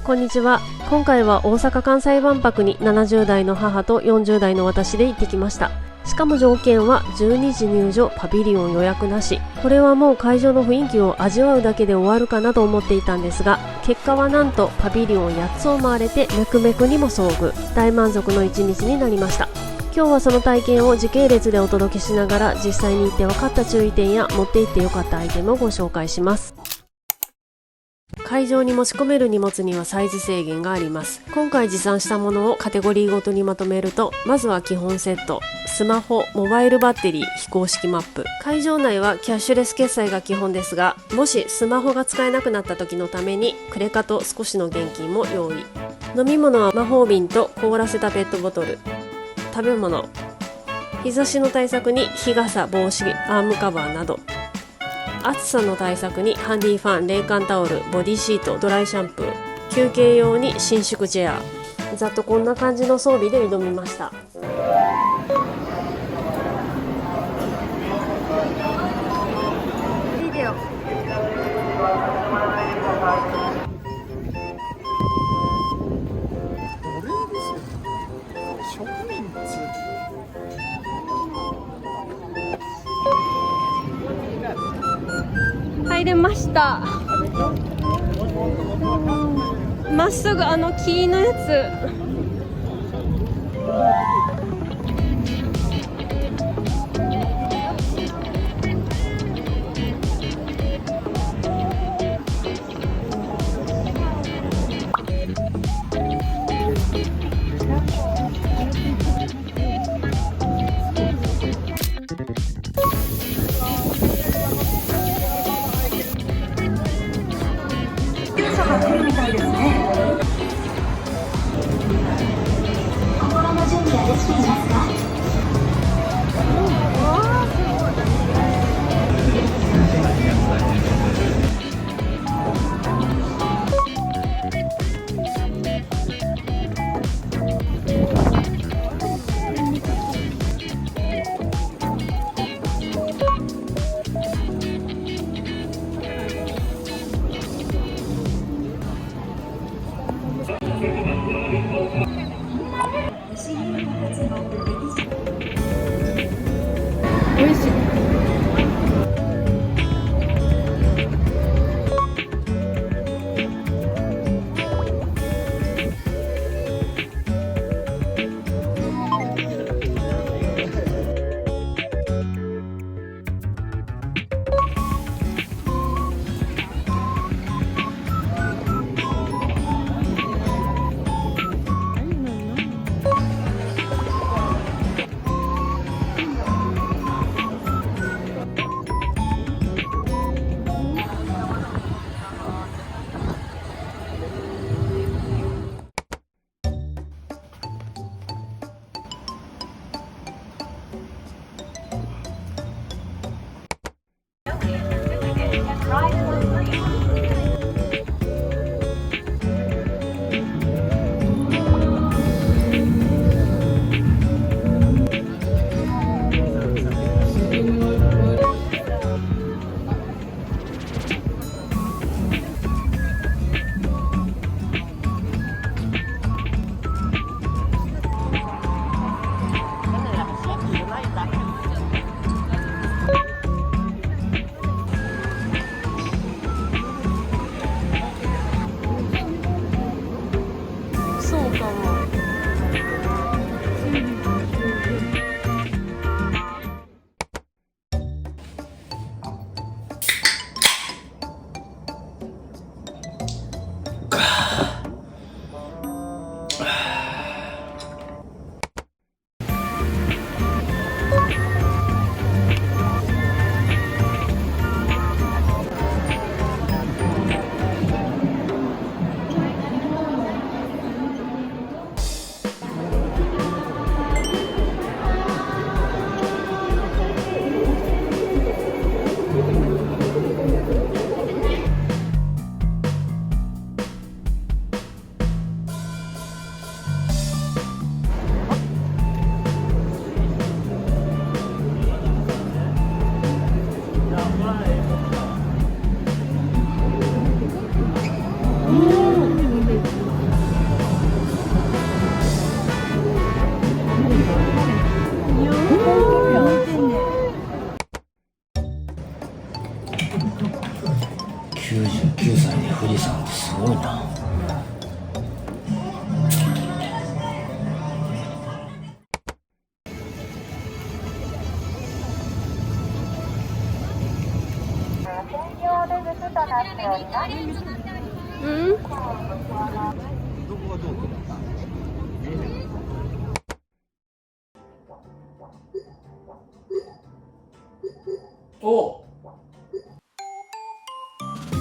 こんにちは。今回は大阪・関西万博に70代の母と40代の私で行ってきました。しかも条件は12時入場、パビリオン予約なし。これはもう会場の雰囲気を味わうだけで終わるかなと思っていたんですが、結果はなんとパビリオン8つを回れてめくめくにも遭遇。大満足の一日になりました。今日はその体験を時系列でお届けしながら、実際に行って分かった注意点や持って行ってよかったアイテムをご紹介します。会場に持ち込める荷物にはサイズ制限があります。今回持参したものをカテゴリーごとにまとめると、まずは基本セット、スマホ、モバイルバッテリー、非公式マップ。会場内はキャッシュレス決済が基本ですが、もしスマホが使えなくなった時のためにクレカと少しの現金も用意。飲み物は魔法瓶と凍らせたペットボトル。食べ物、日差しの対策に日傘、帽子、アームカバーなど。暑さの対策にハンディファン、冷感タオル、ボディシート、ドライシャンプー、休憩用に伸縮チェア。ざっとこんな感じの装備で挑みました。ビデオ入れました。まっすぐ木のやつ。美味しい。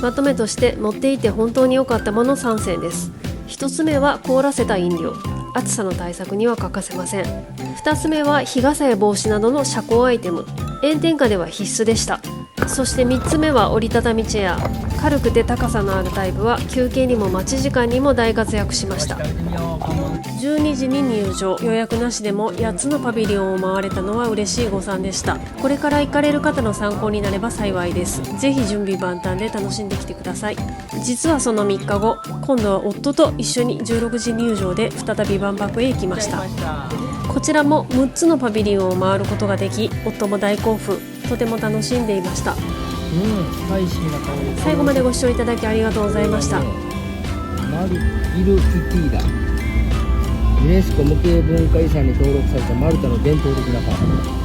まとめとして持っていて本当に良かったもの3選です。1つ目は凍らせた飲料、暑さの対策には欠かせません。2つ目は日傘や帽子などの遮光アイテム、炎天下では必須でした。そして3つ目は折りたたみチェア、軽くて高さのあるタイプは休憩にも待ち時間にも大活躍しました。12時に入場、予約なしでも8つのパビリオンを回れたのは嬉しい誤算でした。これから行かれる方の参考になれば幸いです。ぜひ準備万端で楽しんできてください。実はその3日後、今度は夫と一緒に16時入場で再び万博へ行きました。こちらも6つのパビリオンを回ることができ、夫も大興奮、とても楽しんでいました。スパイシーな香り。最後までご視聴いただきありがとうございました。マルイルキティーダ、ユネスコ無形文化遺産に登録されたマルタの伝統的なパン。